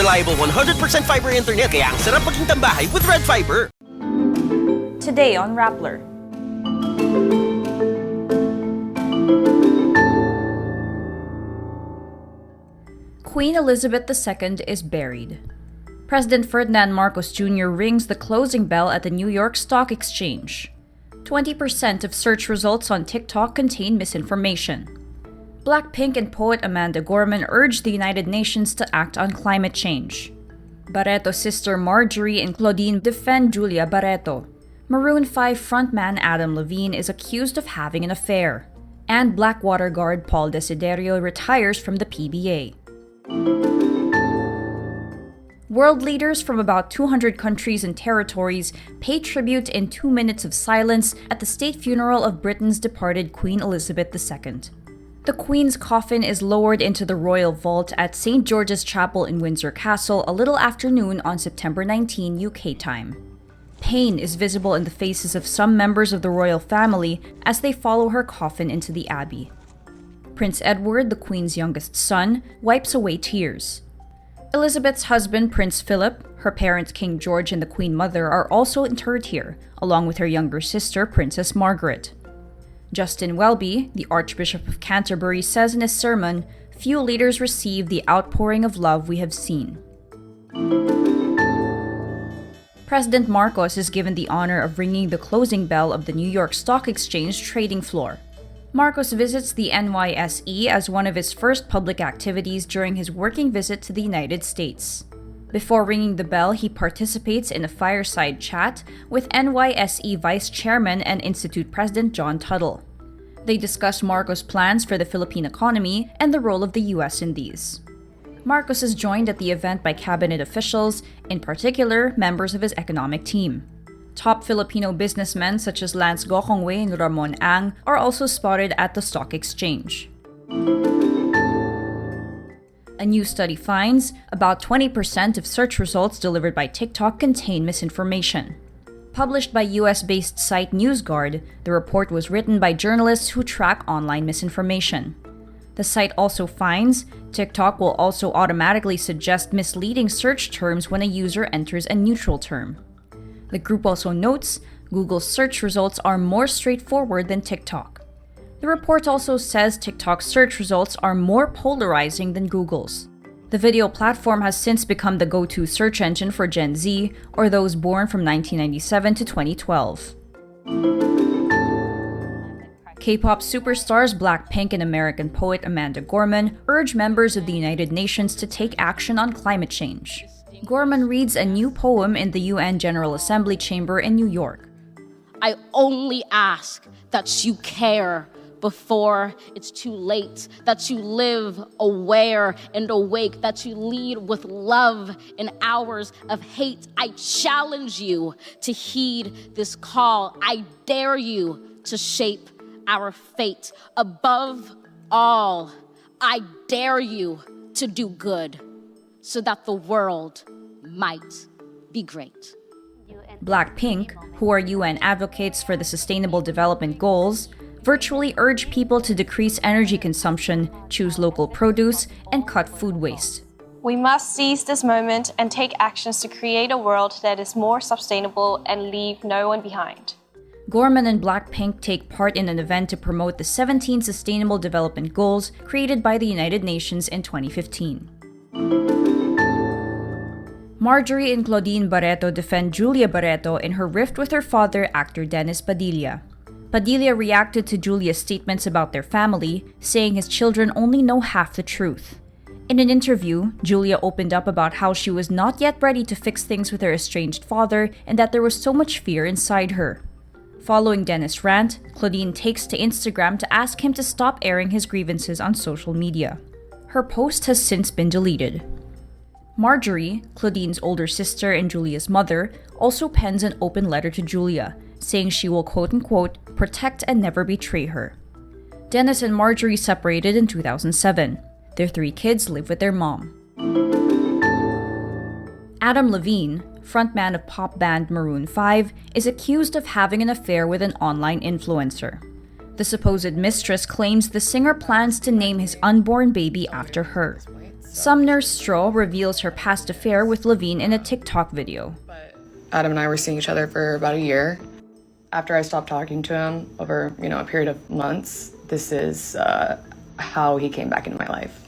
Reliable 100% fiber internet kaya ang sarap maging tambahay with Red Fiber. Today on Rappler. Queen Elizabeth II is buried. President Ferdinand Marcos Jr. rings the closing bell at the New York Stock Exchange. 20% of search results on TikTok contain misinformation. BLACKPINK and poet Amanda Gorman urge the United Nations to act on climate change. Barretto sister Marjorie and Claudine defend Julia Barretto. Maroon 5 frontman Adam Levine is accused of having an affair. And Blackwater guard Paul Desiderio retires from the PBA. World leaders from about 200 countries and territories pay tribute in 2 minutes of silence at the state funeral of Britain's departed Queen Elizabeth II. The Queen's coffin is lowered into the royal vault at St. George's Chapel in Windsor Castle a little after noon on September 19 UK time. Pain is visible in the faces of some members of the royal family as they follow her coffin into the Abbey. Prince Edward, the Queen's youngest son, wipes away tears. Elizabeth's husband, Prince Philip, her parents, King George and the Queen Mother, are also interred here, along with her younger sister, Princess Margaret. Justin Welby, the Archbishop of Canterbury, says in his sermon, "Few leaders receive the outpouring of love we have seen." President Marcos is given the honor of ringing the closing bell of the New York Stock Exchange trading floor. Marcos visits the NYSE as one of his first public activities during his working visit to the United States. Before ringing the bell, he participates in a fireside chat with NYSE Vice Chairman and Institute President John Tuttle. They discuss Marcos' plans for the Philippine economy and the role of the U.S. in these. Marcos is joined at the event by cabinet officials, in particular members of his economic team. Top Filipino businessmen such as Lance Gokongwei and Ramon Ang are also spotted at the stock exchange. A new study finds about 20% of search results delivered by TikTok contain misinformation. Published by US-based site NewsGuard, the report was written by journalists who track online misinformation. The site also finds TikTok will also automatically suggest misleading search terms when a user enters a neutral term. The group also notes Google's search results are more straightforward than TikTok. The report also says TikTok's search results are more polarizing than Google's. The video platform has since become the go-to search engine for Gen Z or those born from 1997 to 2012. K-pop superstars BLACKPINK and American poet Amanda Gorman urge members of the United Nations to take action on climate change. Gorman reads a new poem in the UN General Assembly chamber in New York. I only ask that you care before it's too late, that you live aware and awake, that you lead with love in hours of hate. I challenge you to heed this call. I dare you to shape our fate. Above all, I dare you to do good so that the world might be great. BLACKPINK, who are UN advocates for the Sustainable Development Goals, virtually urge people to decrease energy consumption, choose local produce, and cut food waste. We must seize this moment and take actions to create a world that is more sustainable and leave no one behind. Gorman and BLACKPINK take part in an event to promote the 17 Sustainable Development Goals created by the United Nations in 2015. Marjorie and Claudine Barretto defend Julia Barretto in her rift with her father, actor Dennis Padilla. Padilla reacted to Julia's statements about their family, saying his children only know half the truth. In an interview, Julia opened up about how she was not yet ready to fix things with her estranged father and that there was so much fear inside her. Following Dennis' rant, Claudine takes to Instagram to ask him to stop airing his grievances on social media. Her post has since been deleted. Marjorie, Claudine's older sister and Julia's mother, also pens an open letter to Julia, saying she will quote-unquote protect and never betray her. Dennis and Marjorie separated in 2007. Their 3 kids live with their mom. Adam Levine, frontman of pop band Maroon 5, is accused of having an affair with an online influencer. The supposed mistress claims the singer plans to name his unborn baby after her. Sumner Straw reveals her past affair with Levine in a TikTok video. Adam and I were seeing each other for about a year. After I stopped talking to him over, a period of months, this is how he came back into my life.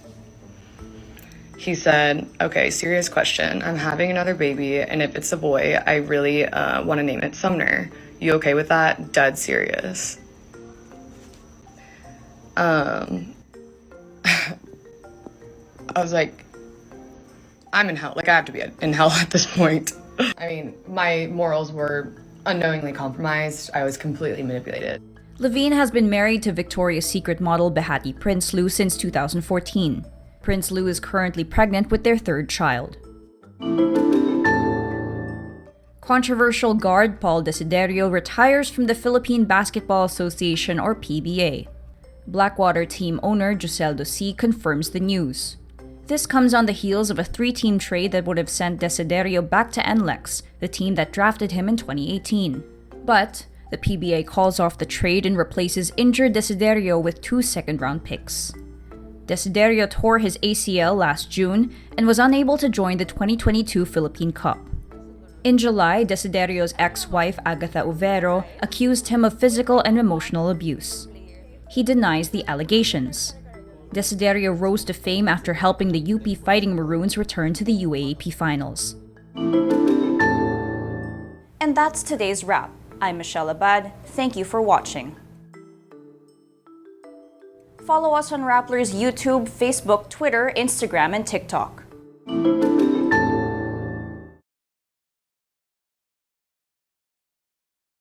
He said, okay, serious question. I'm having another baby, and if it's a boy, I really want to name it Sumner. You okay with that? Dead serious. I was like, I'm in hell. Like, I have to be in hell at this point. I mean, my morals were unknowingly compromised. I was completely manipulated. Levine has been married to Victoria's Secret model Behati Prinsloo since 2014. Prinsloo is currently pregnant with their third child. Controversial guard Paul Desiderio retires from the Philippine Basketball Association or PBA. Blackwater team owner Giselle Dossi confirms the news. This comes on the heels of a 3-team trade that would have sent Desiderio back to NLEX, the team that drafted him in 2018. But the PBA calls off the trade and replaces injured Desiderio with 2 second-round picks. Desiderio tore his ACL last June and was unable to join the 2022 Philippine Cup. In July, Desiderio's ex-wife Agatha Overo accused him of physical and emotional abuse. He denies the allegations. Desiderio rose to fame after helping the UP Fighting Maroons return to the UAAP Finals. And that's today's wrap. I'm Michelle Abad. Thank you for watching. Follow us on Rappler's YouTube, Facebook, Twitter, Instagram, and TikTok.